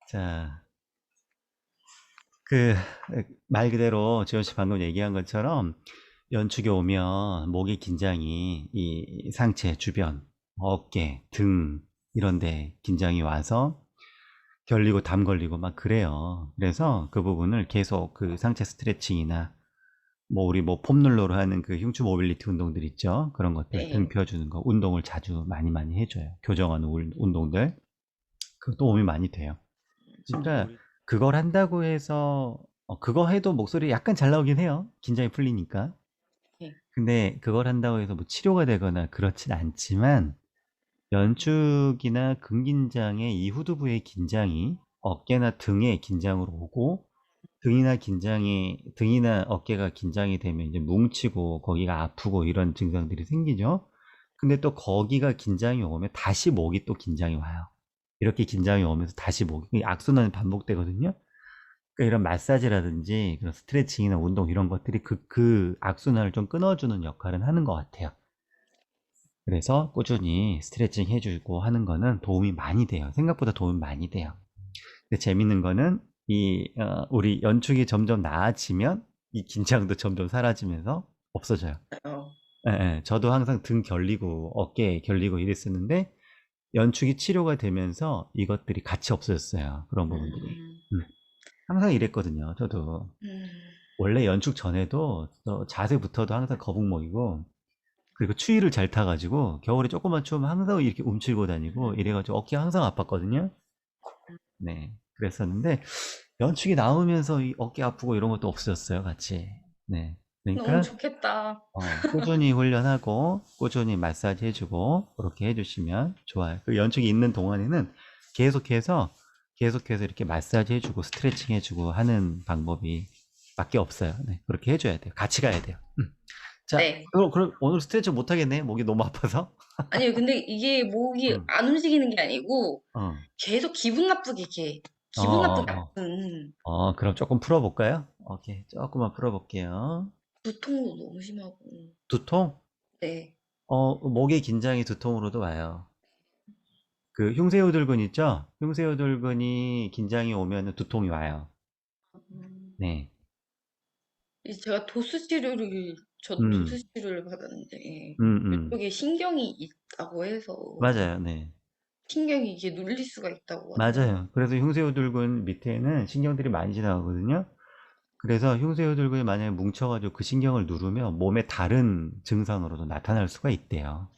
자, 그, 말 그대로 지원 씨 방금 얘기한 것처럼 연축이 오면 목의 긴장이 이 상체 주변, 어깨, 등 이런 데 긴장이 와서 결리고 담 걸리고 막 그래요. 그래서 그 부분을 계속 그 상체 스트레칭이나 뭐 우리 뭐 폼롤러로 하는 그 흉추 모빌리티 운동들 있죠. 그런 것들 등 네. 펴주는 거 운동을 자주 많이 해줘요. 교정하는 운동들. 그 도움이 많이 돼요. 진짜 그걸 한다고 해서 그거 해도 목소리 약간 잘 나오긴 해요. 긴장이 풀리니까. 네. 근데 그걸 한다고 해서 뭐 치료가 되거나 그렇진 않지만 연축이나 근긴장의 이 후두부의 긴장이 어깨나 등의 긴장으로 오고 등이나 어깨가 긴장이 되면 이제 뭉치고 거기가 아프고 이런 증상들이 생기죠. 근데 또 거기가 긴장이 오면 다시 목이 또 긴장이 와요. 이렇게 긴장이 오면서 다시 목이 악순환이 반복되거든요. 그러니까 이런 마사지라든지 그런 스트레칭이나 운동 이런 것들이 그 악순환을 좀 끊어주는 역할은 하는 것 같아요. 그래서 꾸준히 스트레칭 해주고 하는 거는 도움이 많이 돼요. 생각보다 도움이 많이 돼요. 근데 재밌는 거는 우리 연축이 점점 나아지면 이 긴장도 점점 사라지면서 없어져요. 어. 예, 예. 저도 항상 등 결리고 어깨 결리고 이랬었는데 연축이 치료가 되면서 이것들이 같이 없어졌어요. 그런 부분들이. 음. 항상 이랬거든요. 저도. 음. 원래 연축 전에도 자세부터도 항상 거북목이고 그리고 추위를 잘 타가지고 겨울에 조금만 추우면 항상 이렇게 움츠리고 다니고 이래가지고 어깨가 항상 아팠거든요. 네. 그랬었는데 연축이 나오면서 이 어깨 아프고 이런 것도 없어졌어요, 같이. 네. 너무 그러니까 좋겠다. 꾸준히 훈련하고 꾸준히 마사지 해주고 그렇게 해주시면 좋아요. 그 연축이 있는 동안에는 계속해서 계속해서 이렇게 마사지 해주고 스트레칭 해주고 하는 방법이 밖에 없어요. 네. 그렇게 해줘야 돼요. 같이 가야 돼요. 자, 네. 그럼 오늘 스트레칭 못 하겠네. 목이 너무 아파서. 아니요, 근데 이게 목이 응. 안 움직이는 게 아니고 어. 계속 기분 나쁘게 이렇게 어, 기분 나쁘게 어, 아픈 그럼 조금 풀어볼까요? 오케이. 조금만 풀어볼게요. 두통도 너무 심하고. 두통? 네. 목의 긴장이 두통으로도 와요. 그 흉쇄우들근 있죠? 흉쇄우들근이 긴장이 오면 두통이 와요. 음. 네. 이제 제가 저도 도수 음, 치료를 받았는데 음. 이쪽에 신경이 있다고 해서 맞아요. 네. 신경이 이게 눌릴 수가 있다고 하더라고요. 맞아요. 그래서 흉쇄우들근 밑에는 신경들이 많이 지나가거든요. 그래서 흉쇄우들근이 만약에 뭉쳐가지고 그 신경을 누르면 몸에 다른 증상으로도 나타날 수가 있대요.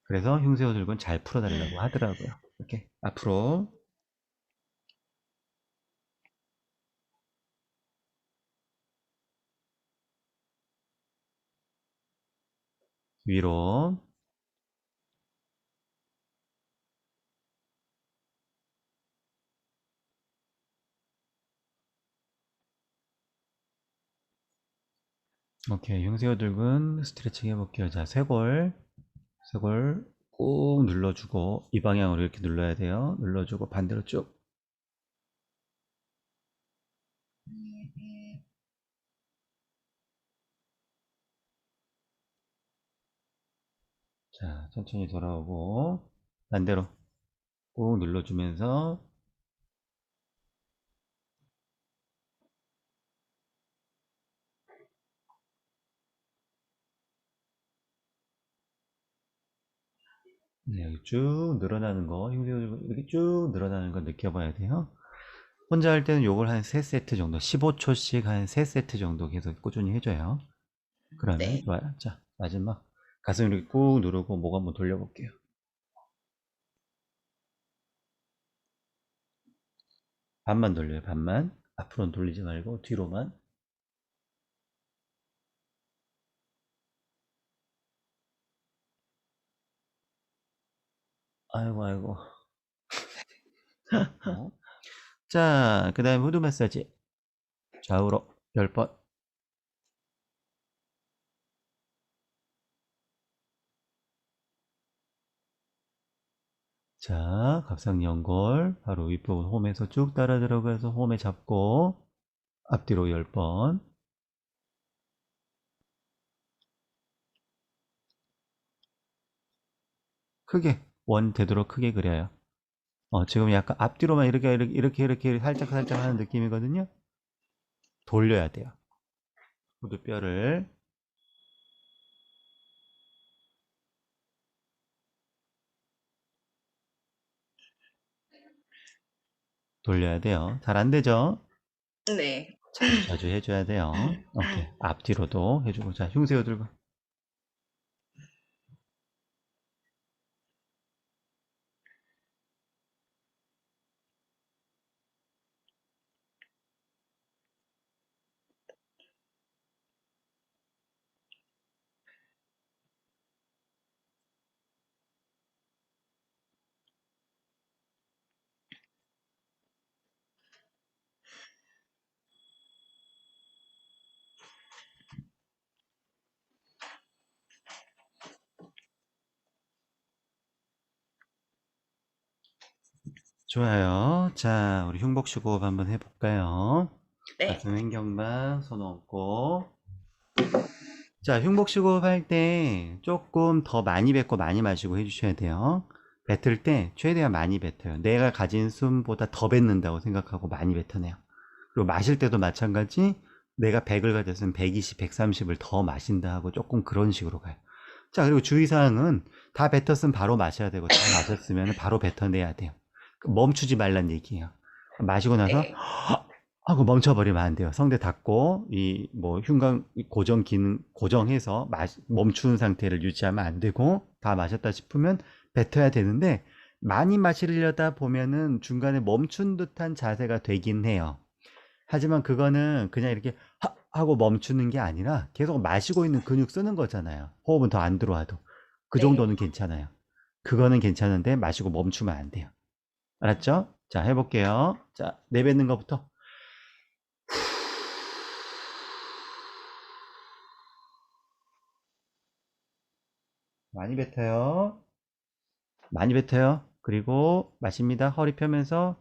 그래서 흉쇄우들근 잘 풀어달라고 하더라고요. 이렇게 앞으로 위로. 오케이. 흉쇄우들근 스트레칭 해볼게요. 자, 쇄골 꾹 눌러주고 이 방향으로 이렇게 눌러야 돼요. 눌러주고 반대로 쭉. 자, 천천히 돌아오고 반대로 꾹 눌러주면서 네, 여기 쭉 늘어나는 거, 이렇게 쭉 늘어나는 거 느껴봐야 돼요. 혼자 할 때는 요걸 한 3세트 정도, 15초씩 한 3세트 정도 계속 꾸준히 해줘요. 그러면 네. 좋아요. 자, 마지막 가슴 이렇게 꾹 누르고 목 한번 돌려볼게요. 반만 돌려요, 반만. 앞으로는 돌리지 말고 뒤로만. 아이고, 아이고. 자, 그 다음에 후드 마사지. 좌우로 10번. 자, 갑상연골 바로 윗부분 홈에서 쭉 따라 들어가서 홈에 잡고 앞뒤로 10번. 크게 원 되도록 크게 그려요. 지금 약간 앞뒤로만 이렇게 살짝 하는 느낌이거든요. 돌려야 돼요. 후두뼈를. 돌려야 돼요. 잘 안 되죠? 네. 자주 해줘야 돼요. 오케이. 앞뒤로도 해주고. 자, 흉쇄호 들고. 좋아요. 자, 우리 흉복식 호흡 한번 해볼까요? 네. 가슴 횡격막 손 얹고. 자, 흉복식 호흡 할 때 조금 더 많이 뱉고 많이 마시고 해주셔야 돼요. 뱉을 때 최대한 많이 뱉어요. 내가 가진 숨보다 더 뱉는다고 생각하고 많이 뱉어내요. 그리고 마실 때도 마찬가지. 내가 100을 가졌으면 120, 130을 더 마신다 하고 조금 그런 식으로 가요. 자, 그리고 주의사항은 다 뱉었으면 바로 마셔야 되고 다 마셨으면 바로 뱉어내야 돼요. 멈추지 말란 얘기예요. 마시고 나서 네. 하고 멈춰버리면 안 돼요. 성대 닫고 이 뭐 흉곽 고정 기능 고정해서 멈추는 상태를 유지하면 안 되고 다 마셨다 싶으면 뱉어야 되는데 많이 마시려다 보면은 중간에 멈춘 듯한 자세가 되긴 해요. 하지만 그거는 그냥 이렇게 하고 멈추는 게 아니라 계속 마시고 있는 근육 쓰는 거잖아요. 호흡은 더 안 들어와도. 그 네. 정도는 괜찮아요. 그거는 괜찮은데 마시고 멈추면 안 돼요. 알았죠? 자, 해볼게요. 자, 내뱉는 것부터. 많이 뱉어요. 많이 뱉어요. 그리고 마십니다. 허리 펴면서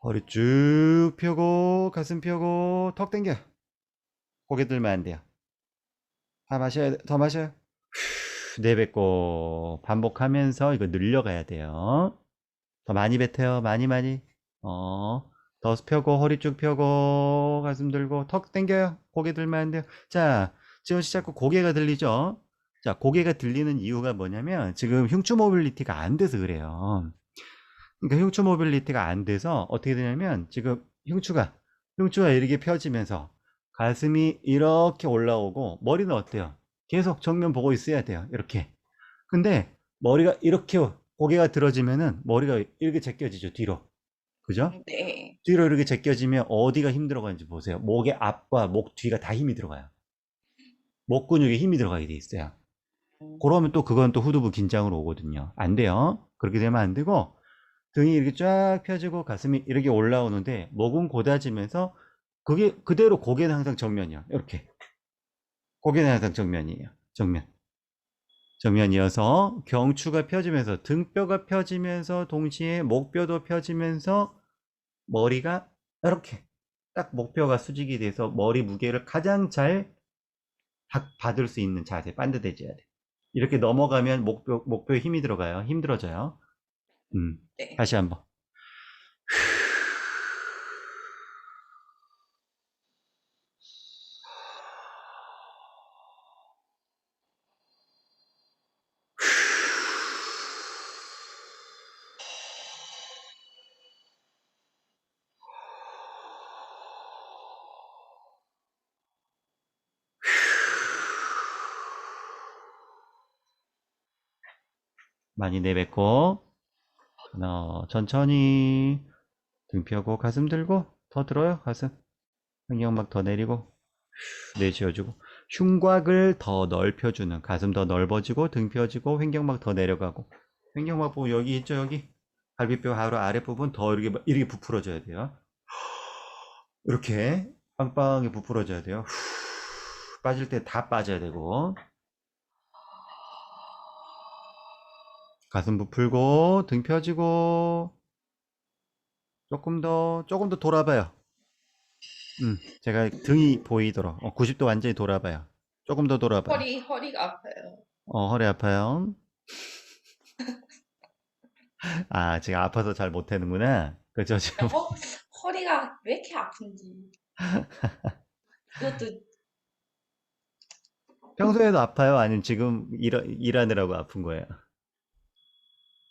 허리 쭉 펴고 가슴 펴고 턱 당겨. 고개 들면 안 돼요. 다 마셔야 돼. 더 마셔요. 내뱉고 반복하면서 이거 늘려가야 돼요. 더 많이 뱉어요. 많이. 더 펴고 허리 쭉 펴고 가슴 들고 턱 당겨요. 고개 들면 안 돼요. 자, 지금 자꾸 고개가 들리죠? 자, 고개가 들리는 이유가 뭐냐면 지금 흉추 모빌리티가 안 돼서 그래요. 그러니까 흉추 모빌리티가 안 돼서 어떻게 되냐면 지금 흉추가 이렇게 펴지면서 가슴이 이렇게 올라오고 머리는 어때요? 계속 정면 보고 있어야 돼요. 이렇게. 근데 머리가 이렇게 고개가 들어지면은 머리가 이렇게 제껴지죠. 뒤로. 그죠? 네. 뒤로 이렇게 제껴지면 어디가 힘들어 가는지 보세요. 목의 앞과 목 뒤가 다 힘이 들어가요. 목 근육에 힘이 들어가게 돼 있어요. 그러면 또 그건 또 후두부 긴장으로 오거든요. 안 돼요. 그렇게 되면 안 되고 등이 이렇게 쫙 펴지고 가슴이 이렇게 올라오는데 목은 곧아지면서 그게 그대로 고개는 항상 정면이야. 이렇게. 고개는 항상 정면이에요. 정면. 정면이어서 경추가 펴지면서 등뼈가 펴지면서 동시에 목뼈도 펴지면서 머리가 이렇게 딱 목표가 수직이 돼서 머리 무게를 가장 잘 받을 수 있는 자세 반듯해져야 돼. 이렇게 넘어가면 목표에 힘이 들어가요. 힘들어져요. 네. 다시 한번. 많이 내뱉고 천천히 등 펴고 가슴 들고 더 들어요. 가슴. 횡격막 더 내리고 내쉬어주고 흉곽을 더 넓혀주는 가슴 더 넓어지고 등 펴지고 횡격막 더 내려가고 횡격막 부분 여기 있죠. 여기 갈비뼈 바로 아랫부분 더 이렇게 부풀어져야 돼요. 이렇게 빵빵하게 부풀어져야 돼요. 빠질 때 다 빠져야 되고 가슴 부풀고 등 펴지고 조금 더 돌아봐요. 제가 등이 보이도록 90도 완전히 돌아봐요. 조금 더 돌아봐요. 허리가 아파요. 허리 아파요. 아, 지금 아파서 잘 못하는구나. 그죠, 지금. 허리가 왜 이렇게 아픈지. 이것도, 평소에도 아파요? 아니면 지금 일하느라고 아픈 거예요?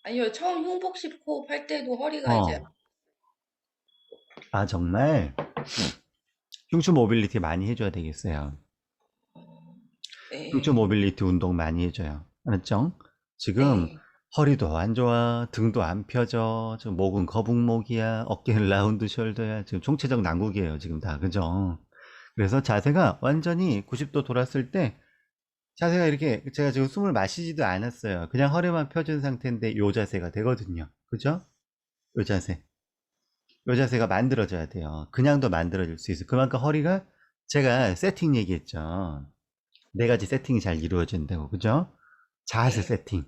아니요, 처음 흉복식 호흡 할 때도 허리가 이제, 어. 아, 정말? 흉추 모빌리티 많이 해줘야 되겠어요. 흉추 네, 모빌리티 운동 많이 해줘요. 알았죠? 지금 네, 허리도 안 좋아, 등도 안 펴져, 지금 목은 거북목이야, 어깨는 라운드 숄더야, 지금 총체적 난국이에요, 지금 다. 그죠? 그래서 자세가 완전히 90도 돌았을 때 자세가 이렇게 제가 지금 숨을 마시지도 않았어요. 그냥 허리만 펴준 상태인데 요 자세가 되거든요. 그죠? 요 자세. 요 자세가 만들어져야 돼요. 그냥도 만들어질 수 있어요. 그만큼 허리가 제가 세팅 얘기했죠. 네 가지 세팅이 잘 이루어진다고. 그죠? 자세 네, 세팅,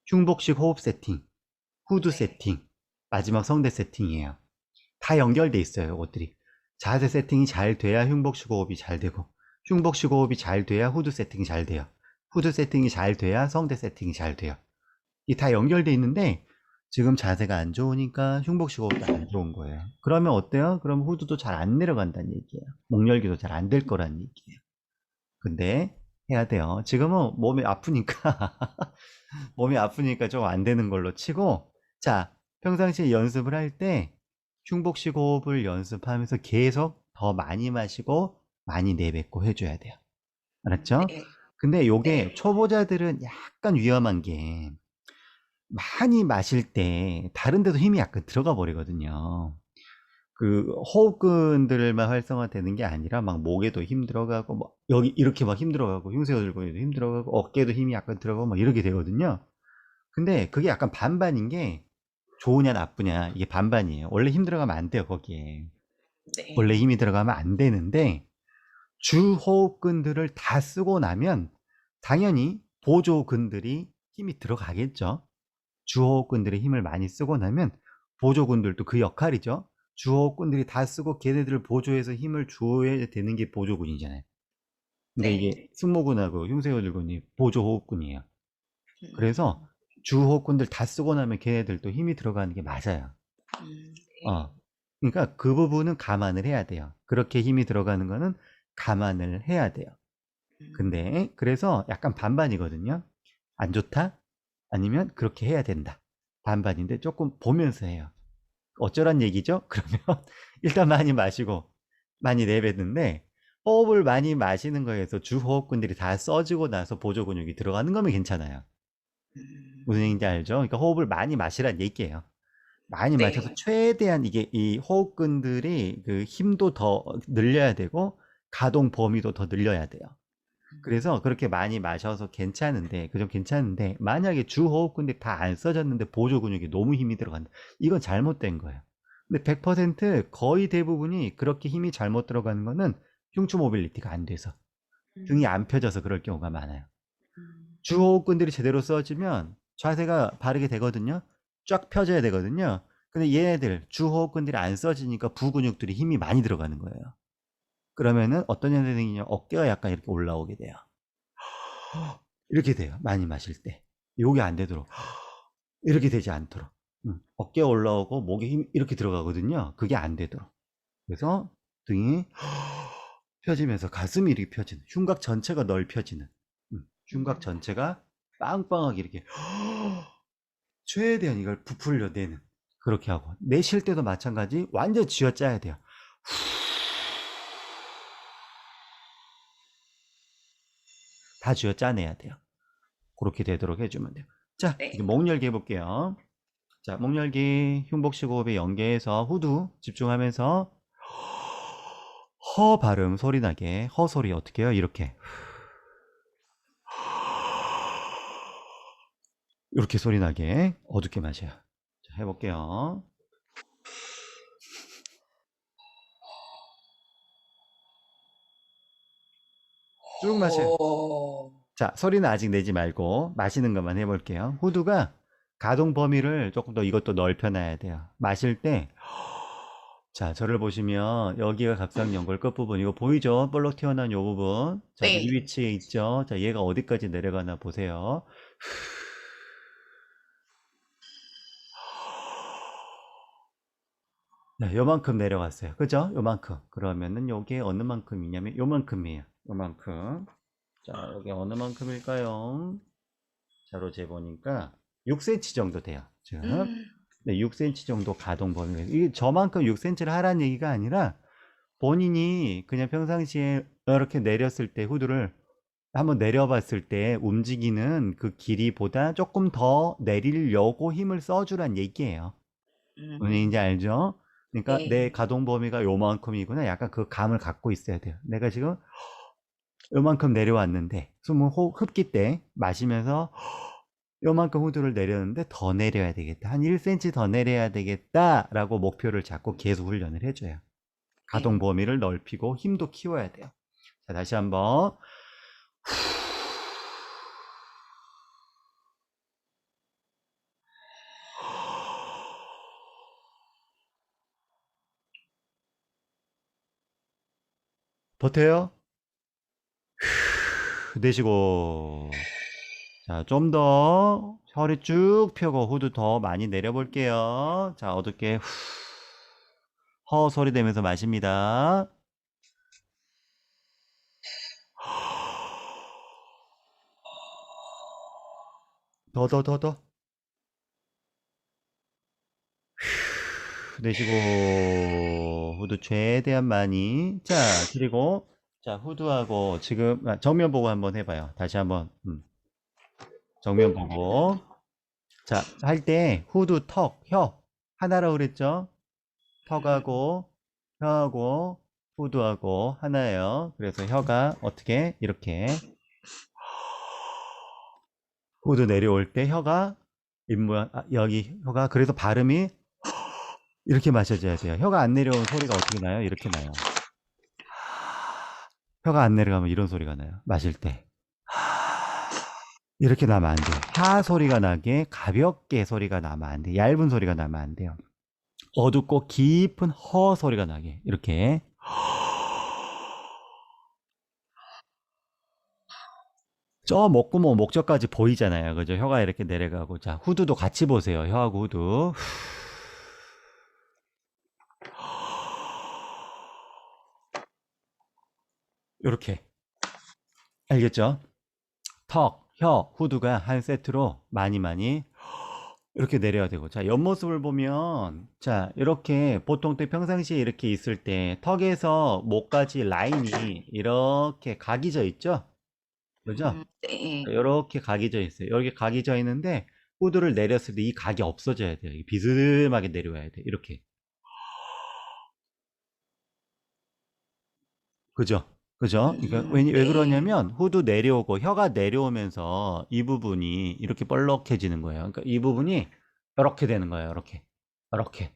흉복식 호흡 세팅, 후두 네, 세팅, 마지막 성대 세팅이에요. 다 연결돼 있어요, 이것들이. 자세 세팅이 잘 돼야 흉복식 호흡이 잘 되고, 흉복식 호흡이 잘 돼야 후두 세팅이 잘 돼요. 후두 세팅이 잘 돼야 성대 세팅이 잘 돼요. 이 다 연결돼 있는데 지금 자세가 안 좋으니까 흉복식 호흡도 안 좋은 거예요. 그러면 어때요? 그럼 후두도 잘 안 내려간다는 얘기예요. 목열기도 잘 안 될 거란 얘기예요. 근데 해야 돼요. 지금은 몸이 아프니까 몸이 아프니까 좀 안 되는 걸로 치고, 자, 평상시에 연습을 할 때 흉복식 호흡을 연습하면서 계속 더 많이 마시고 많이 내뱉고 해줘야 돼요. 알았죠? 네, 근데 요게 네, 초보자들은 약간 위험한 게 많이 마실 때 다른 데도 힘이 약간 들어가 버리거든요. 그 호흡근들만 활성화되는 게 아니라 막 목에도 힘 들어가고 뭐 여기 이렇게 막 힘 들어가고 흉쇄골골에도 힘 들어가고 어깨에도 힘이 약간 들어가고 막 이렇게 되거든요. 근데 그게 약간 반반인 게 좋으냐 나쁘냐 이게 반반이에요. 원래 힘 들어가면 안 돼요, 거기에. 원래 네, 힘이 들어가면 안 되는데 주 호흡근들을 다 쓰고 나면 당연히 보조근들이 힘이 들어가겠죠. 주호흡근들의 힘을 많이 쓰고 나면 보조군들도 그 역할이죠. 주호흡근들이 다 쓰고 걔네들을 보조해서 힘을 줘야 되는 게 보조군이잖아요. 근데 네, 이게 승모근하고 흉쇄호흡근이 보조호흡근이에요. 그래서 음, 주호흡근들 다 쓰고 나면 걔네들도 힘이 들어가는 게 맞아요. 네, 어. 그러니까 그 부분은 감안을 해야 돼요. 그렇게 힘이 들어가는 거는 감안을 해야 돼요. 음, 근데 그래서 약간 반반이거든요. 안 좋다? 아니면 그렇게 해야 된다. 반반인데 조금 보면서 해요. 어쩌란 얘기죠? 그러면 일단 많이 마시고 많이 내뱉는데 호흡을 많이 마시는 거에서 주호흡근들이 다 써지고 나서 보조 근육이 들어가는 거면 괜찮아요. 무슨 음, 얘기인지 알죠? 그러니까 호흡을 많이 마시란 얘기예요. 많이 마셔서 네, 최대한 이게 이 호흡근들이 그 힘도 더 늘려야 되고 가동 범위도 더 늘려야 돼요. 그래서 그렇게 많이 마셔서 괜찮은데, 그좀 괜찮은데, 만약에 주 호흡근들이 다 안 써졌는데 보조 근육이 너무 힘이 들어간다. 이건 잘못된 거예요. 근데 100% 거의 대부분이 그렇게 힘이 잘못 들어가는 거는 흉추 모빌리티가 안 돼서 등이 안 음, 펴져서 그럴 경우가 많아요. 음, 주 호흡근들이 제대로 써지면 자세가 바르게 되거든요. 쫙 펴져야 되거든요. 근데 얘네들 주 호흡근들이 안 써지니까 부근육들이 힘이 많이 들어가는 거예요. 그러면은 어떤 현상이 생기냐 어깨가 약간 이렇게 올라오게 돼요. 이렇게 돼요. 많이 마실 때. 요게 안 되도록. 이렇게 되지 않도록. 어깨 올라오고 목에 힘 이렇게 들어가거든요. 그게 안 되도록. 그래서 등이 펴지면서 가슴이 이렇게 펴지는, 흉곽 전체가 넓혀지는, 흉곽 음, 전체가 빵빵하게 이렇게 최대한 이걸 부풀려 내는 그렇게 하고 내쉴 때도 마찬가지 완전 쥐어짜야 돼요. 다 쥐어짜내야 돼요. 그렇게 되도록 해주면 돼요. 자, 이제 네, 목 열기 해볼게요. 자, 목 열기 흉복식 호흡에 연계해서 후두 집중하면서 허 발음 소리 나게 허 소리 어떻게 해요? 이렇게 이렇게 소리 나게 어둡게 마셔요. 자, 해볼게요. 쭉 마셔요. 어, 자, 소리는 아직 내지 말고 마시는 것만 해볼게요. 후두가 가동 범위를 조금 더 이것도 넓혀놔야 돼요. 마실 때 자, 저를 보시면 여기가 갑상연골 끝부분 이거 보이죠? 볼록 튀어나온 이 부분. 자, 이 네, 위치에 있죠? 자, 얘가 어디까지 내려가나 보세요. 네, 요만큼 내려갔어요. 그죠? 요만큼. 그러면은 요게 어느 만큼이냐면 요만큼이에요. 요만큼. 자, 여기 어느 만큼일까요? 자로 재보니까 6cm 정도 돼요. 지금. 음, 네, 6cm 정도 가동 범위. 이게 저만큼 6cm를 하라는 얘기가 아니라 본인이 그냥 평상시에 이렇게 내렸을 때 후드를 한번 내려봤을 때 움직이는 그 길이보다 조금 더 내리려고 힘을 써주란 얘기예요. 무슨 얘기인지 음, 알죠? 그러니까 내 네. 가동 범위가 요만큼이구나. 약간 그 감을 갖고 있어야 돼요. 내가 지금 요만큼 내려왔는데 숨을 흡기 때 마시면서 요만큼 후드를 내렸는데 더 내려야 되겠다. 한 1cm 더 내려야 되겠다라고 목표를 잡고 계속 훈련을 해줘요. 가동 네. 범위를 넓히고 힘도 키워야 돼요. 자, 다시 한번. 버텨요. 내쉬고. 자, 좀 더 허리 쭉 펴고 후드 더 많이 내려볼게요. 자, 어둡게 허 소리 내면서 마십니다. 더. 내쉬고 후드 최대한 많이. 자, 그리고 자, 후드하고 지금 정면 보고 한번 해봐요. 다시 한번 정면 보고. 자, 할 때 후드 턱, 혀 하나라고 그랬죠? 턱하고 혀하고 후드하고 하나예요. 그래서 혀가 어떻게 이렇게 후드 내려올 때 혀가 입모양 여기 혀가 그래서 발음이 이렇게 마셔져야 돼요. 혀가 안 내려오는 소리가 어떻게 나요? 이렇게 나요. 혀가 안 내려가면 이런 소리가 나요. 마실 때. 이렇게 나면 안 돼요. 하 소리가 나게 가볍게 소리가 나면 안 돼요. 얇은 소리가 나면 안 돼요. 어둡고 깊은 허 소리가 나게 이렇게 저 목구멍 목젖까지 보이잖아요. 그죠? 혀가 이렇게 내려가고 자 후드도 같이 보세요. 혀하고 후드 이렇게 알겠죠? 턱, 혀, 후드가 한 세트로 많이 이렇게 내려야 되고 자 옆모습을 보면 자 이렇게 보통 때 평상시에 이렇게 있을 때 턱에서 목까지 라인이 이렇게 각이 져 있죠? 그죠? 네. 이렇게 각이 져 있어요. 이렇게 각이 져 있는데 후드를 내렸을 때 이 각이 없어져야 돼요. 비스듬하게 내려와야 돼. 이렇게. 그죠? 그죠? 그러니까 왜 네. 그러냐면 후드 내려오고 혀가 내려오면서 이 부분이 이렇게 볼록해지는 거예요. 그러니까 이 부분이 이렇게 되는 거예요. 이렇게. 이렇게.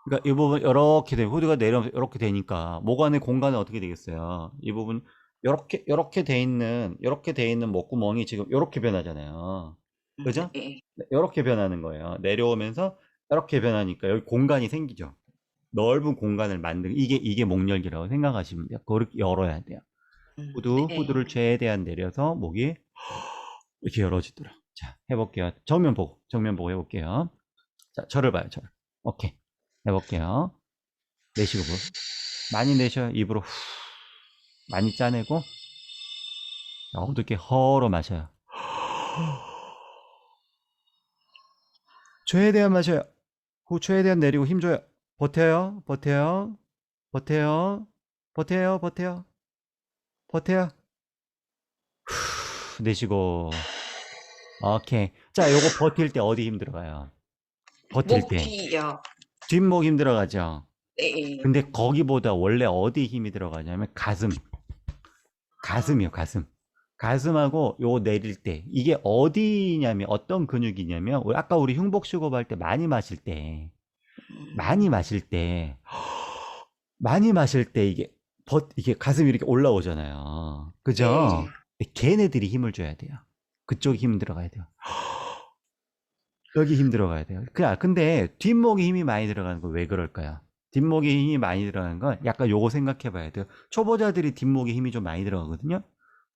그러니까 이 부분 이렇게 되면 후드가 내려오면서 이렇게 되니까 목 안의 공간은 어떻게 되겠어요? 이 부분 이렇게 돼 있는 목구멍이 지금 이렇게 변하잖아요. 그죠? 네. 이렇게 변하는 거예요. 내려오면서 이렇게 변하니까 여기 공간이 생기죠. 넓은 공간을 만든 이게 목열기라고 생각하시면 돼요. 그렇게 열어야 돼요. 네. 후드를 최대한 내려서 목이 이렇게 열어지도록. 자, 해볼게요. 정면 보고 해볼게요. 자, 저를 봐요, 저를. 오케이. 해볼게요. 내쉬고, 많이 내셔요. 입으로 후, 많이 짜내고, 어둡게 허로 마셔요. 최대한 마셔요. 후 최대한 내리고 힘줘요. 버텨요. 버텨요. 버텨요. 내쉬고. 오케이. 자, 요거 버틸 때 어디 힘들어가요? 버틸 목 때. 뒤요. 뒷목 힘들어가죠? 네. 근데 거기보다 원래 어디 힘이 들어가냐면 가슴이요, 가슴. 가슴하고 요 내릴 때. 이게 어디냐면, 어떤 근육이냐면, 아까 우리 흉복수급 할 때 많이 마실 때, 많이 마실 때 이게 가슴이 이렇게 올라오잖아요. 그죠? 네. 걔네들이 힘을 줘야 돼요. 그쪽이 힘 들어가야 돼요. 여기 힘 들어가야 돼요. 근데 뒷목에 힘이 많이 들어가는 거 왜 그럴까요? 뒷목에 힘이 많이 들어가는 건 약간 요거 생각해 봐야 돼요. 초보자들이 뒷목에 힘이 좀 많이 들어가거든요.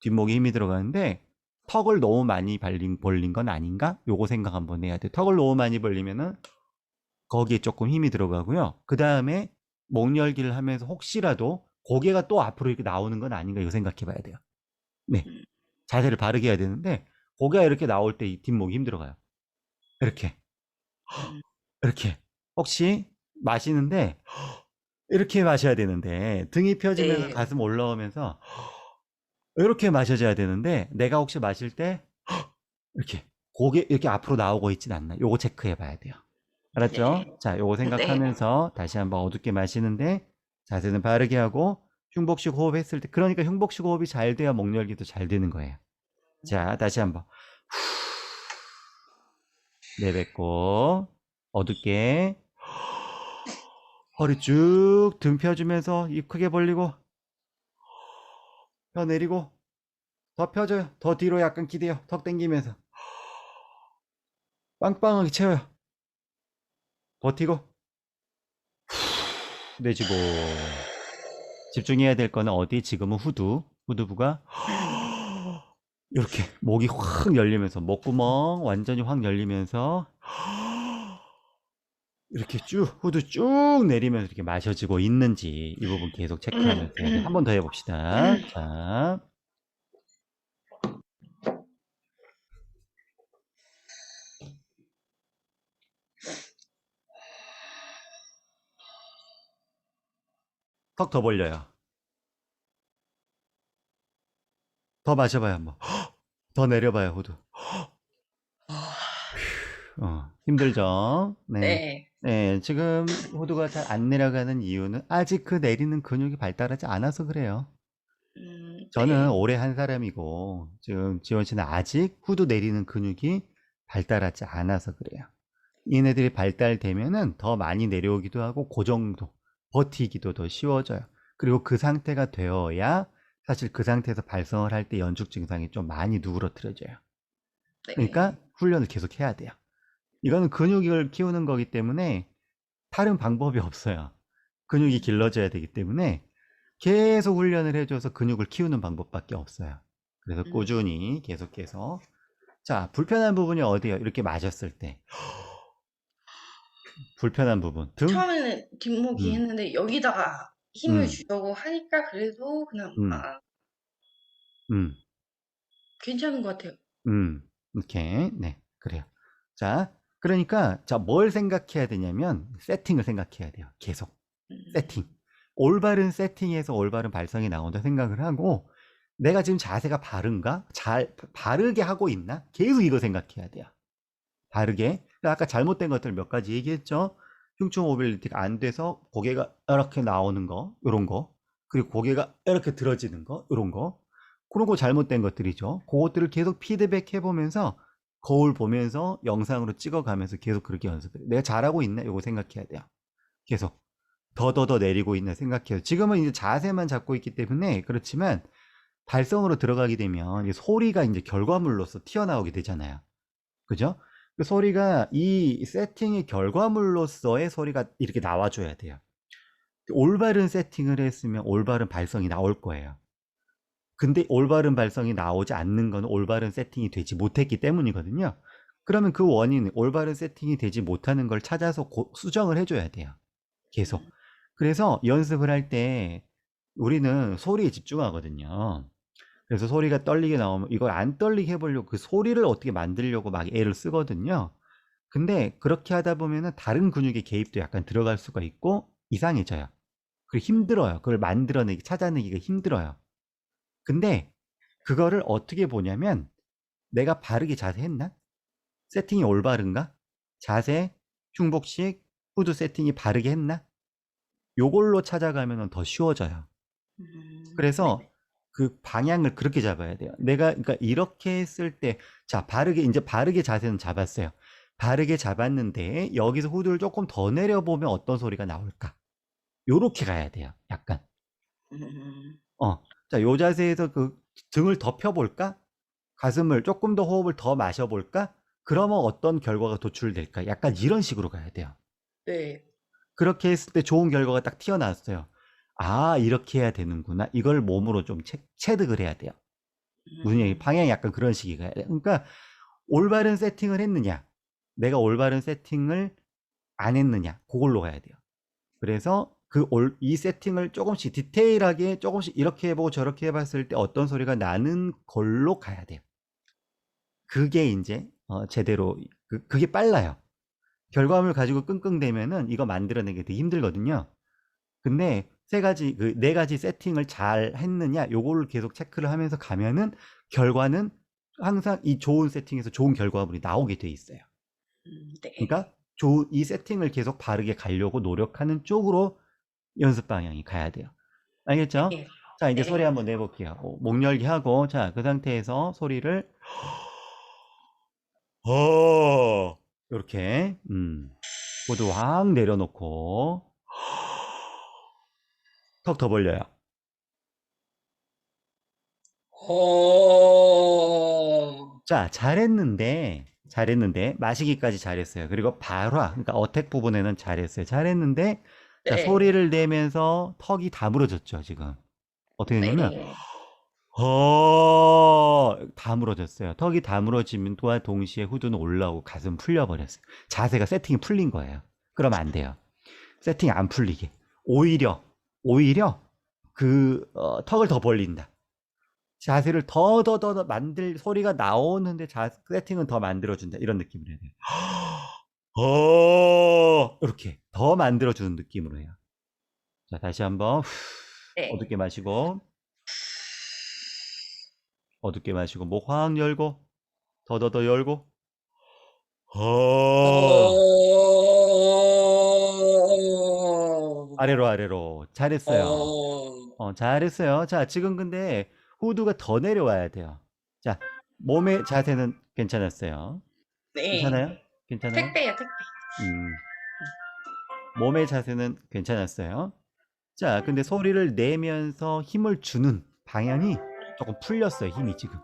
뒷목에 힘이 들어가는데 턱을 너무 많이 벌린 건 아닌가? 요거 생각 한번 해야 돼요. 턱을 너무 많이 벌리면은 거기에 조금 힘이 들어가고요. 그 다음에 목 열기를 하면서 혹시라도 고개가 또 앞으로 이렇게 나오는 건 아닌가 이거 생각해 봐야 돼요. 네. 음, 자세를 바르게 해야 되는데 고개가 이렇게 나올 때 이 뒷목이 힘들어가요. 이렇게. 음, 이렇게. 혹시 마시는데 이렇게 마셔야 되는데 등이 펴지면서 네. 가슴 올라오면서 이렇게 마셔줘야 되는데 내가 혹시 마실 때 이렇게 고개 이렇게 앞으로 나오고 있진 않나 요거 체크해 봐야 돼요. 네. 알았죠? 자, 요거 네. 생각하면서 다시 한번 어둡게 마시는데 자세는 바르게 하고 흉복식 호흡했을 때 그러니까 흉복식 호흡이 잘 돼야 목 열기도 잘 되는 거예요. 자, 다시 한번 내뱉고 어둡게 허리 쭉 등 펴주면서 입 크게 벌리고 펴 내리고 더 펴줘요. 더 뒤로 약간 기대요. 턱 당기면서 빵빵하게 채워요. 버티고 내쉬고 집중해야 될 거는 어디? 지금은 후두부가 이렇게 목이 확 열리면서 목구멍 완전히 확 열리면서 이렇게 쭉 후두 쭉 내리면서 이렇게 마셔지고 있는지 이 부분 계속 체크하면서 해야 돼요. 한 번 더 해봅시다. 자, 턱 더 벌려요. 더 마셔봐요 한번. 더 내려봐요 후두. 힘들죠? 네. 네. 네, 지금 호두가 잘 안 내려가는 이유는 아직 그 내리는 근육이 발달하지 않아서 그래요. 저는 네. 오래 한 사람이고 지금 지원 씨는 아직 후두 내리는 근육이 발달하지 않아서 그래요. 얘네들이 발달되면은 더 많이 내려오기도 하고 그 정도 버티기도 더 쉬워져요. 그리고 그 상태가 되어야 사실 그 상태에서 발성을 할 때 연축 증상이 좀 많이 누그러뜨려져요. 네. 그러니까 훈련을 계속 해야 돼요. 이거는 근육을 키우는 거기 때문에 다른 방법이 없어요. 근육이 길러져야 되기 때문에 계속 훈련을 해줘서 근육을 키우는 방법밖에 없어요. 그래서 음, 꾸준히 계속해서 자 불편한 부분이 어디예요? 이렇게 마셨을 때 불편한 부분 등? 처음에는 뒷목이 음, 했는데 여기다가 힘을 음, 주려고 하니까 그래도 그나마 음, 음, 괜찮은 것 같아요. 이렇게 네 그래요. 자 그러니까 자 뭘 생각해야 되냐면 세팅을 생각해야 돼요. 계속 음, 세팅 올바른 세팅에서 올바른 발성이 나온다 생각을 하고 내가 지금 자세가 바른가? 잘 바르게 하고 있나? 계속 이거 생각해야 돼요. 바르게. 아까 잘못된 것들 몇 가지 얘기했죠. 흉추 모빌리티가 안 돼서 고개가 이렇게 나오는 거, 이런 거. 그리고 고개가 이렇게 들어지는 거, 이런 거. 그런 거 잘못된 것들이죠. 그것들을 계속 피드백 해보면서 거울 보면서 영상으로 찍어가면서 계속 그렇게 연습해요. 내가 잘하고 있나? 이거 생각해야 돼요. 계속. 더더더 내리고 있나 생각해요. 지금은 이제 자세만 잡고 있기 때문에 그렇지만 발성으로 들어가게 되면 이 소리가 이제 결과물로서 튀어나오게 되잖아요. 그죠? 그 소리가 이 세팅의 결과물로서의 소리가 이렇게 나와줘야 돼요. 올바른 세팅을 했으면 올바른 발성이 나올 거예요. 근데 올바른 발성이 나오지 않는 건 올바른 세팅이 되지 못했기 때문이거든요. 그러면 그 원인, 올바른 세팅이 되지 못하는 걸 찾아서 수정을 해줘야 돼요. 계속. 그래서 연습을 할 때 우리는 소리에 집중하거든요. 그래서 소리가 떨리게 나오면 이걸 안 떨리게 해보려고 그 소리를 어떻게 만들려고 막 애를 쓰거든요. 근데 그렇게 하다 보면은 다른 근육의 개입도 약간 들어갈 수가 있고 이상해져요. 그리고 힘들어요. 그걸 만들어내기, 찾아내기가 힘들어요. 근데 그거를 어떻게 보냐면 내가 바르게 자세했나? 세팅이 올바른가? 자세, 흉복식, 후드 세팅이 바르게 했나? 요걸로 찾아가면 더 쉬워져요. 네. 그래서 그 방향을 그렇게 잡아야 돼요. 내가 그러니까 이렇게 했을 때 자, 바르게 이제 바르게 자세는 잡았어요. 바르게 잡았는데 여기서 후드를 조금 더 내려보면 어떤 소리가 나올까? 요렇게 가야 돼요. 약간. 음, 자, 요 자세에서 그 등을 더 펴볼까? 가슴을 조금 더 호흡을 더 마셔볼까? 그러면 어떤 결과가 도출될까? 약간 이런 식으로 가야 돼요. 네. 그렇게 했을 때 좋은 결과가 딱 튀어나왔어요. 아, 이렇게 해야 되는구나. 이걸 몸으로 좀 체득을 해야 돼요. 무슨 얘기, 음, 방향이 약간 그런 식이 가야 돼요. 그러니까 올바른 세팅을 했느냐? 내가 올바른 세팅을 안 했느냐, 그걸로 가야 돼요. 그래서 이 세팅을 조금씩 디테일하게 조금씩 이렇게 해보고 저렇게 해봤을 때 어떤 소리가 나는 걸로 가야 돼요. 그게 이제 제대로 그게 빨라요. 결과물 가지고 끙끙대면은 이거 만들어내기 되게 힘들거든요. 근데 네 가지 세팅을 잘 했느냐, 요거를 계속 체크를 하면서 가면은 결과는 항상 이 좋은 세팅에서 좋은 결과물이 나오게 돼 있어요. 네. 그러니까 이 세팅을 계속 바르게 가려고 노력하는 쪽으로 연습 방향이 가야 돼요. 알겠죠? 네. 자, 이제 소리 네. 한번 내볼게요. 목 열기 하고, 자, 그 상태에서 소리를, 이렇게, 모두 확 내려놓고, 턱 더 벌려요. 어. 자, 잘했는데, 마시기까지 잘했어요. 그리고 발화, 그러니까 어택 부분에는 잘했어요. 잘했는데, 자, 네. 소리를 내면서 턱이 다물어졌죠, 지금. 어떻게 되냐면, 네. 다물어졌어요. 턱이 다물어지면 또한 동시에 후두는 올라오고 가슴 풀려버렸어요. 자세가 세팅이 풀린 거예요. 그러면 안 돼요. 세팅이 안 풀리게. 오히려 턱을 더 벌린다. 자세를 더 만들 소리가 나오는데 세팅은 더 만들어준다. 이런 느낌으로 해야 돼요. 이렇게 더 만들어주는 느낌으로 해요. 자, 다시 한번 네. 어둡게 마시고 어둡게 마시고 목 확 열고 더 열고 어. 아래로 잘했어요. 어. 잘했어요. 자, 지금 근데 후두가 더 내려와야 돼요. 자, 몸의 자세는 괜찮았어요. 네. 괜찮아요? 괜찮아요? 택배요, 택배. 음, 몸의 자세는 괜찮았어요. 자, 근데 소리를 내면서 힘을 주는 방향이 조금 풀렸어요. 힘이 지금.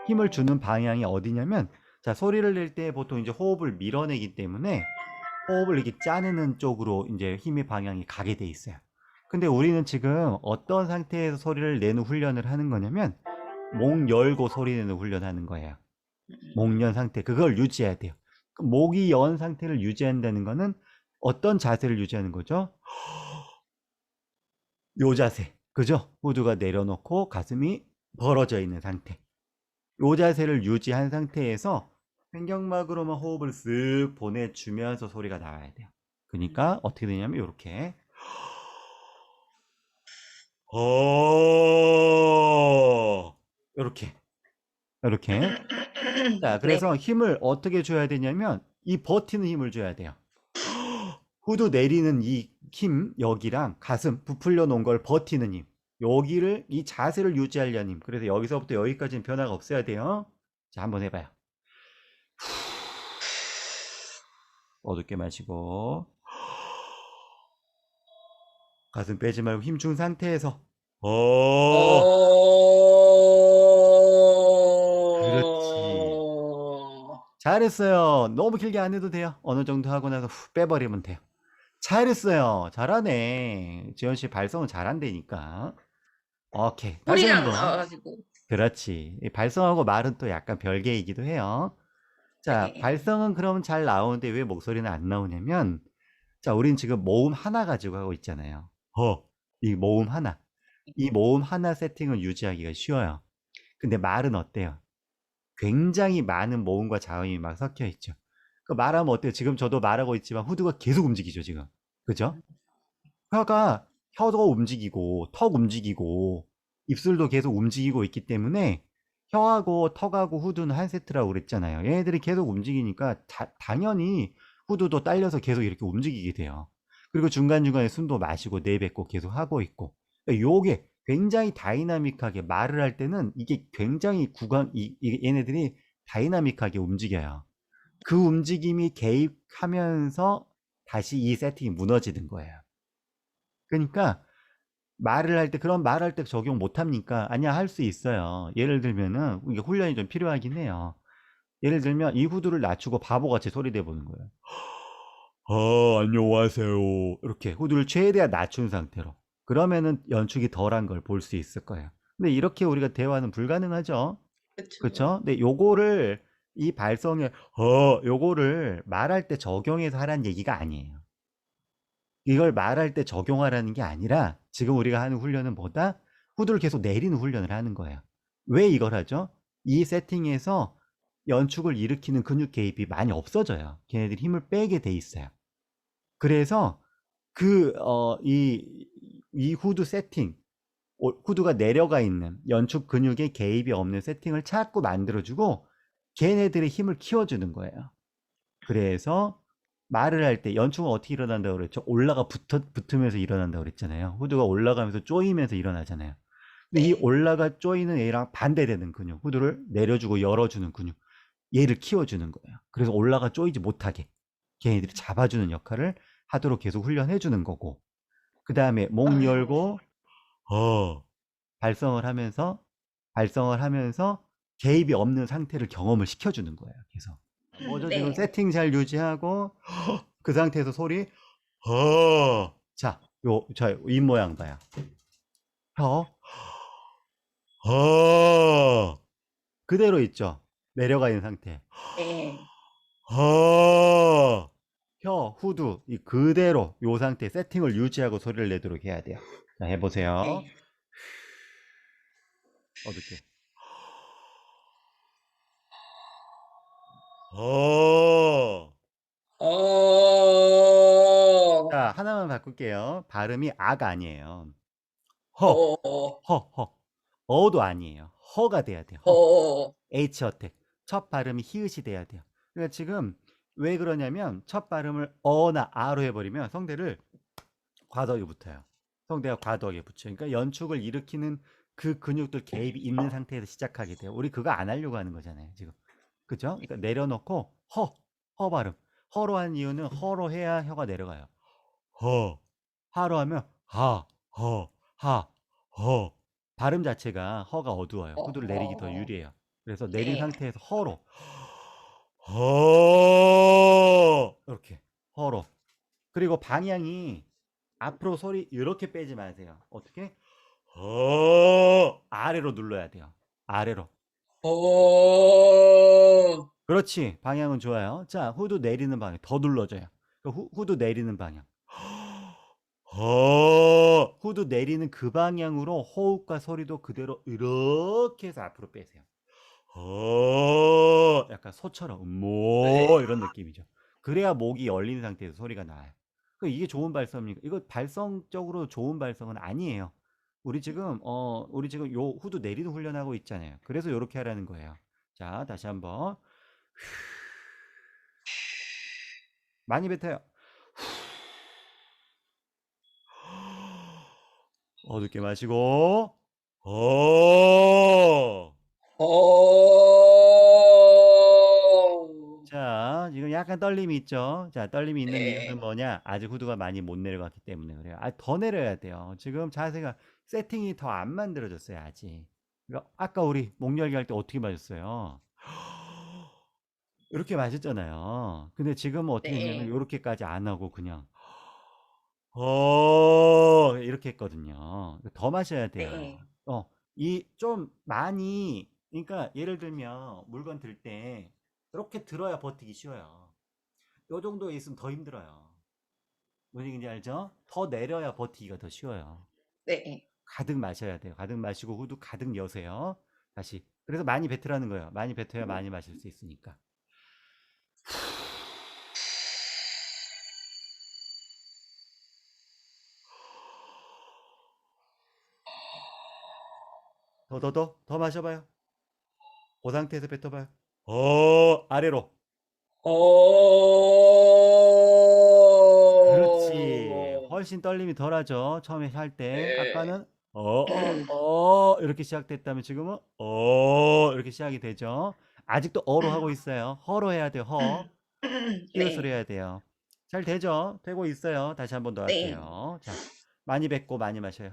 힘을 주는 방향이 어디냐면, 자, 소리를 낼 때 보통 이제 호흡을 밀어내기 때문에 호흡을 이렇게 짜내는 쪽으로 이제 힘의 방향이 가게 돼 있어요. 근데 우리는 지금 어떤 상태에서 소리를 내는 훈련을 하는 거냐면, 목 열고 소리 내는 훈련하는 거예요. 목 연 상태. 그걸 유지해야 돼요. 목이 연 상태를 유지한다는 거는 어떤 자세를 유지하는 거죠? 요 자세. 그죠? 후두가 내려놓고 가슴이 벌어져 있는 상태. 요 자세를 유지한 상태에서 횡격막으로만 호흡을 쓱 보내주면서 소리가 나와야 돼요. 그러니까 어떻게 되냐면 이렇게 이렇게 이렇게. 자, 네. 그래서 힘을 어떻게 줘야 되냐면 이 버티는 힘을 줘야 돼요. 후두 내리는 이 힘 여기랑 가슴 부풀려 놓은 걸 버티는 힘, 여기를 이 자세를 유지하려는 힘. 그래서 여기서부터 여기까지는 변화가 없어야 돼요. 자, 한번 해봐요. 어둡게 마시고 가슴 빼지 말고 힘 준 상태에서 그렇지. 어. 잘했어요. 너무 길게 안 해도 돼요. 어느 정도 하고 나서 후 빼버리면 돼요. 잘했어요. 잘하네. 지현 씨 발성은 잘한다니까. 오케이. 다시 소리랑 한번. 나와가지고. 그렇지. 이 발성하고 말은 또 약간 별개이기도 해요. 자, 네. 발성은 그러면 잘 나오는데 왜 목소리는 안 나오냐면, 자, 우린 지금 모음 하나 가지고 하고 있잖아요. 이 모음 하나. 이 모음 하나 세팅을 유지하기가 쉬워요. 근데 말은 어때요? 굉장히 많은 모음과 자음이 막 섞여 있죠. 그 말하면 어때요? 지금 저도 말하고 있지만 후두가 계속 움직이죠, 지금. 그죠? 혀도 움직이고, 턱 움직이고, 입술도 계속 움직이고 있기 때문에 혀하고 턱하고 후두는 한 세트라고 그랬잖아요. 얘네들이 계속 움직이니까 당연히 후두도 딸려서 계속 이렇게 움직이게 돼요. 그리고 중간중간에 숨도 마시고 내뱉고 계속 하고 있고. 요게 굉장히 다이나믹하게 말을 할 때는 이게 굉장히 얘네들이 다이나믹하게 움직여요. 그 움직임이 개입하면서 다시 이 세팅이 무너지는 거예요. 그러니까 말을 할 때 그런 말할 때 적용 못 합니까? 아니야, 할 수 있어요. 예를 들면은 이게 훈련이 좀 필요하긴 해요. 예를 들면 이 후두를 낮추고 바보같이 소리 내보는 거예요. 안녕하세요. 이렇게 후두를 최대한 낮춘 상태로. 그러면은 연축이 덜한 걸 볼 수 있을 거예요. 근데 이렇게 우리가 대화는 불가능하죠. 그쵸. 그렇죠? 근데 요거를 이 발성에 요거를 말할 때 적용해서 하라는 얘기가 아니에요. 이걸 말할 때 적용하라는 게 아니라 지금 우리가 하는 훈련은 뭐다? 후두를 계속 내리는 훈련을 하는 거예요. 왜 이걸 하죠? 이 세팅에서 연축을 일으키는 근육 개입이 많이 없어져요. 걔네들이 힘을 빼게 돼 있어요. 그래서 이 후두 세팅, 후두가 내려가 있는 연축 근육의 개입이 없는 세팅을 자꾸 만들어주고 걔네들의 힘을 키워주는 거예요. 그래서 말을 할 때 연축은 어떻게 일어난다고 그랬죠? 붙으면서 일어난다고 그랬잖아요. 후두가 올라가면서 쪼이면서 일어나잖아요. 근데 이 네. 올라가 쪼이는 애랑 반대되는 근육, 후두를 내려주고 열어주는 근육, 얘를 키워주는 거예요. 그래서 올라가 쪼이지 못하게 걔네들이 잡아주는 역할을 하도록 계속 훈련해 주는 거고, 그 다음에 목 아, 열고 어 발성을 하면서 개입이 없는 상태를 경험을 시켜주는 거예요. 계속. 뭐죠? 지금 네. 세팅 잘 유지하고 그 상태에서 소리 자, 입 모양 봐요. 혀 그대로 있죠. 내려가 있는 상태. 네. 후두 이 그대로 요 상태 세팅을 유지하고 소리를 내도록 해야 돼요. 자, 해보세요. 네. 어둡게. 어. 어, 자, 하나만 바꿀게요. 발음이 악 아니에요. 허, 어, 허. 어도 아니에요. 허가 돼야 돼요. 허. 어, H 어택. 첫 발음이 히읗이 돼야 돼요. 그러니까 지금 왜 그러냐면 첫 발음을 어나 아로 해버리면 성대를 과도하게 붙어요. 성대가 과도하게 붙여요. 그러니까 연축을 일으키는 그 근육들 개입이 있는 상태에서 시작하게 돼요. 우리 그거 안 하려고 하는 거잖아요. 지금. 그죠? 그러니까 내려놓고 허 발음. 허로 한 이유는 허로 해야 혀가 내려가요. 허. 하로 하면 하, 허. 발음 자체가 허가 어두워요. 후두를 내리기 더 어, 유리해요. 그래서 내린 네. 상태에서 허로 허 이렇게 허로. 그리고 방향이 앞으로 소리 이렇게 빼지 마세요. 어떻게? 아래로 눌러야 돼요. 아래로. 어, 그렇지. 방향은 좋아요. 자, 후두 내리는 방향 더 눌러줘요. 후두 내리는 방향. 후두 내리는 그 방향으로 호흡과 소리도 그대로 이렇게 해서 앞으로 빼세요. 약간 소처럼 네. 이런 느낌이죠. 그래야 목이 열린 상태에서 소리가 나요. 이게 좋은 발성입니까? 이거 발성적으로 좋은 발성은 아니에요. 우리 지금 요 후두 내리는 훈련하고 있잖아요. 그래서 이렇게 하라는 거예요. 자, 다시 한번 많이 뱉어요. 어둡게 마시고 어, 자, 지금 약간 떨림이 있죠. 자, 떨림이 있는 이유는 네. 뭐냐? 아직 후두가 많이 못 내려갔기 때문에 그래요. 더 내려야 돼요. 지금 자세가 세팅이 더 안 만들어졌어요, 아직. 그러니까 아까 우리 목 열기 할 때 어떻게 마셨어요? 이렇게 마셨잖아요. 근데 지금은 어떻게 했냐면 네. 이렇게까지 안 하고 그냥 이렇게 했거든요. 더 마셔야 돼요. 네. 이 좀 많이, 그러니까 예를 들면 물건 들 때 이렇게 들어야 버티기 쉬워요. 요 정도에 있으면 더 힘들어요. 뭔 얘기인지 알죠? 더 내려야 버티기가 더 쉬워요. 네. 가득 마셔야 돼요. 가득 마시고 후두 가득 여세요. 다시. 그래서 많이 뱉으라는 거예요. 많이 뱉어야 많이 마실 수 있으니까. 더 마셔봐요. 그 상태에서 뱉어봐요. 아래로. 그렇지. 어, 훨씬 떨림이 덜하죠. 처음에 할 때. 네. 아까는 이렇게 시작됐다면 지금은 이렇게 시작이 되죠. 아직도 어로 하고 있어요. 허로 해야 돼요. 허. 히읗으로 네. 해야 돼요. 잘 되죠? 되고 있어요. 다시 한번 더 네. 할게요. 자, 많이 뱉고 많이 마셔요.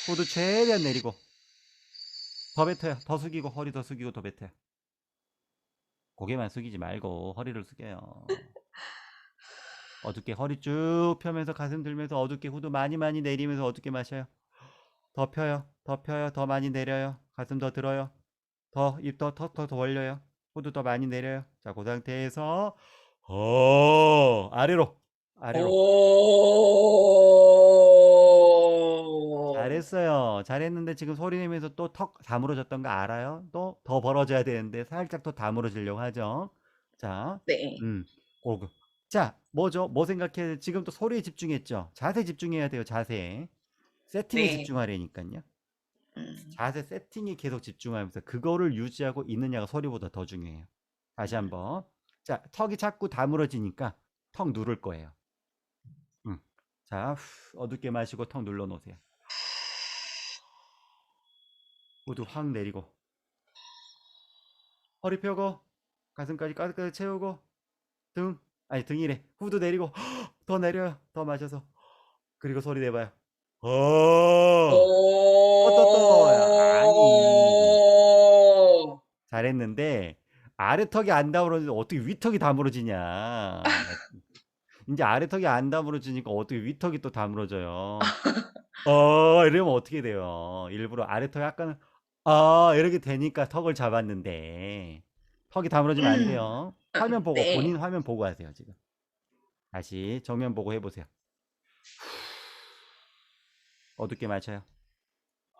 호두 최대한 내리고 더 뱉어요. 더 숙이고 허리 더 숙이고 더 뱉어요. 고개만 숙이지 말고 허리를 숙여요. 어둡게 허리 쭉 펴면서 가슴 들면서 어둡게 후두 많이 많이 내리면서 어둡게 마셔요. 더 펴요. 더 펴요. 더 많이 내려요. 가슴 더 들어요. 입 더 벌려요. 호두 더 많이 내려요. 자, 그 상태에서 아래로 아래로. 잘했어요. 잘했는데 지금 소리 내면서 또 턱 다물어졌던 거 알아요? 또 더 벌어져야 되는데 살짝 더 다물어지려고 하죠. 자, 네. 음, 고고. 자, 뭐죠? 뭐 생각해? 지금 또 소리에 집중했죠? 자세 집중해야 돼요, 자세. 세팅에 네. 집중하려니까요. 음. 자세 세팅에 계속 집중하면서 그거를 유지하고 있느냐가 소리보다 더 중요해요. 다시 한번. 자, 턱이 자꾸 다물어지니까 턱 누를 거예요. 자, 어둡게 마시고 턱 눌러 놓으세요. 호두 확 내리고 허리 펴고 가슴까지 가득가득 채우고 등 아니 등이래 후드 내리고 더 내려요. 더 마셔서 그리고 소리 내봐요. 또 아니 잘했는데 아래턱이 안 다물어지는데 어떻게 위턱이 다물어지냐. 이제 아래턱이 안 다물어지니까 어떻게 위턱이 또 다물어져요. 이러면 어떻게 돼요. 일부러 아래턱 약간 이렇게 되니까 턱을 잡았는데 턱이 다물어지면 안 돼요. 화면 보고 네. 본인 화면 보고 하세요. 지금 다시 정면 보고 해보세요. 어둡게 마셔요.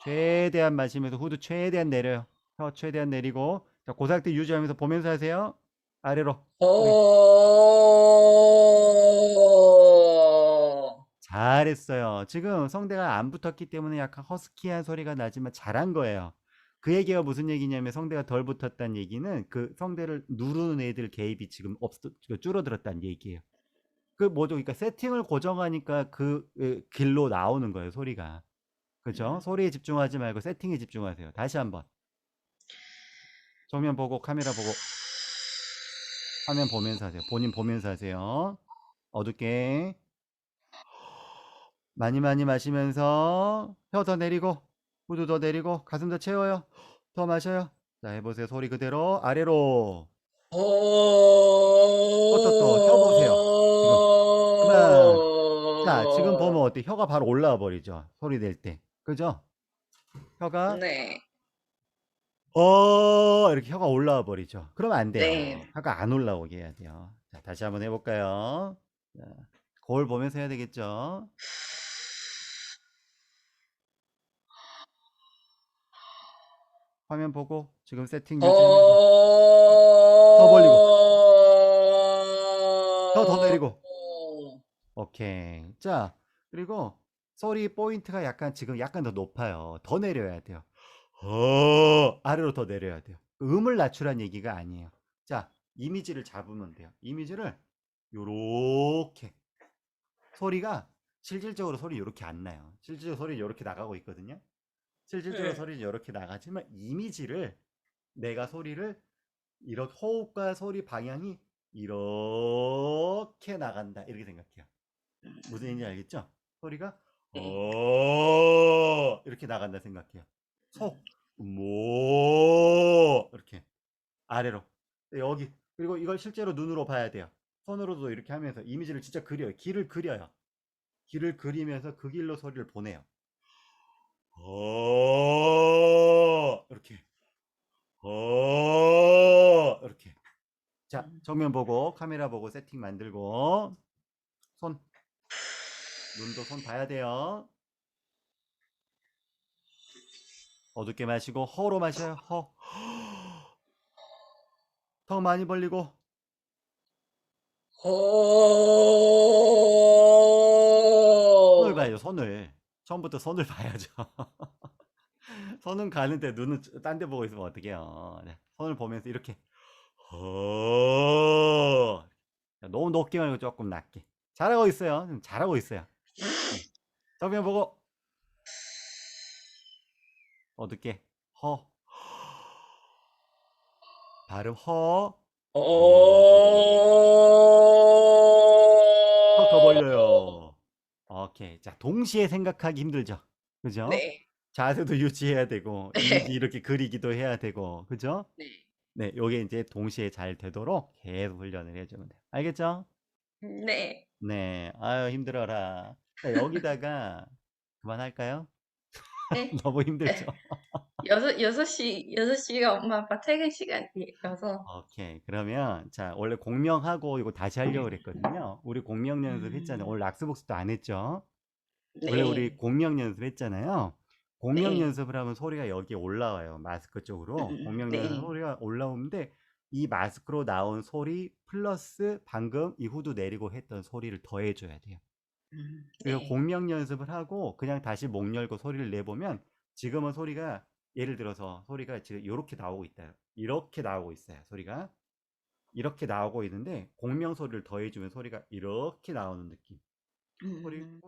최대한 마시면서 후드 최대한 내려요. 혀 최대한 내리고 자, 그 상태 유지하면서 보면서 하세요. 아래로 소리 잘했어요. 지금 성대가 안 붙었기 때문에 약간 허스키한 소리가 나지만 잘한 거예요. 그 얘기가 무슨 얘기냐면 성대가 덜 붙었다는 얘기는 그 성대를 누르는 애들 개입이 지금 줄어들었다는 얘기예요. 그 뭐죠? 그러니까 세팅을 고정하니까 그 길로 나오는 거예요, 소리가. 그죠? 소리에 집중하지 말고 세팅에 집중하세요. 다시 한번. 정면 보고 카메라 보고 화면 보면서 하세요. 본인 보면서 하세요. 어둡게 많이 많이 마시면서 혀 더 내리고 후두 더 내리고 가슴 더 채워요. 더 마셔요. 자, 해보세요. 소리 그대로 아래로 또 혀 보세요. 지금 그만. 자, 지금 보면 어때? 혀가 바로 올라와 버리죠. 소리 낼 때. 그죠? 혀가 네. 이렇게 혀가 올라와 버리죠. 그러면 안 네. 돼요. 혀가 안 올라오게 해야 돼요. 자, 다시 한번 해볼까요? 자, 거울 보면서 해야 되겠죠? 화면 보고 지금 세팅 유지하면서 더 벌리고 더 내리고 오케이. 자, 그리고 소리 포인트가 약간 지금 약간 더 높아요. 더 내려야 돼요. 아래로 더 내려야 돼요. 음을 낮추란 얘기가 아니에요. 자, 이미지를 잡으면 돼요. 이미지를 요렇게 소리가 실질적으로 소리 이렇게 안 나요. 실질적으로 소리 이렇게 나가고 있거든요. 실질적으로 네. 소리는 이렇게 나가지만 이미지를 내가 소리를 이렇게 호흡과 소리 방향이 이렇게 나간다 이렇게 생각해요. 무슨 얘기인지 알겠죠? 소리가 네. 이렇게 나간다 생각해요. 모 이렇게 아래로 여기 그리고 이걸 실제로 눈으로 봐야 돼요. 손으로도 이렇게 하면서 이미지를 진짜 그려요. 길을 그려요. 길을 그리면서 그 길로 소리를 보내요. 이렇게 이렇게 자 정면 보고 카메라 보고 세팅 만들고 손 눈도 손 봐야 돼요. 어둡게 마시고 허로 마셔요. 턱 많이 벌리고 손을 봐야죠. 손을 처음부터 손을 봐야죠. 손은 가는데 눈은 딴 데 보고 있으면 어떡해요. 네, 손을 보면서 이렇게 너무 높게 말고 조금 낮게 잘하고 있어요. 지금 잘하고 있어요. 정면 보고 어둡게 허 발음 턱 더 벌려요. 오케이. 자, 동시에 생각하기 힘들죠. 그죠? 네. 자세도 유지해야 되고 이미지 이렇게 그리기도 해야 되고 그죠? 네. 네, 요게 이제 동시에 잘 되도록 계속 훈련을 해주면 돼요. 알겠죠? 네. 네, 아유 힘들어라. 자, 여기다가 그만할까요? 네. 너무 힘들죠? 6시가 엄마 아빠 퇴근 시간이라서. 오케이. 그러면, 자, 원래 공명하고 이거 다시 하려고 그랬거든요. 우리 공명 연습 했잖아요. 음, 오늘 악수복습도 안 했죠? 원래 우리 네. 공명 연습 했잖아요. 공명 네. 연습을 하면 소리가 여기 올라와요. 마스크 쪽으로. 공명 연습 네. 소리가 올라오는데, 이 마스크로 나온 소리 플러스 방금 이 후두 내리고 했던 소리를 더해줘야 돼요. 그래서 네. 공명 연습을 하고 그냥 다시 목 열고 소리를 내보면 지금은 소리가 예를 들어서 소리가 지금 이렇게 나오고 있다. 이렇게 나오고 있어요. 소리가 이렇게 나오고 있는데 공명 소리를 더해주면 소리가 이렇게 나오는 느낌. 소리 음.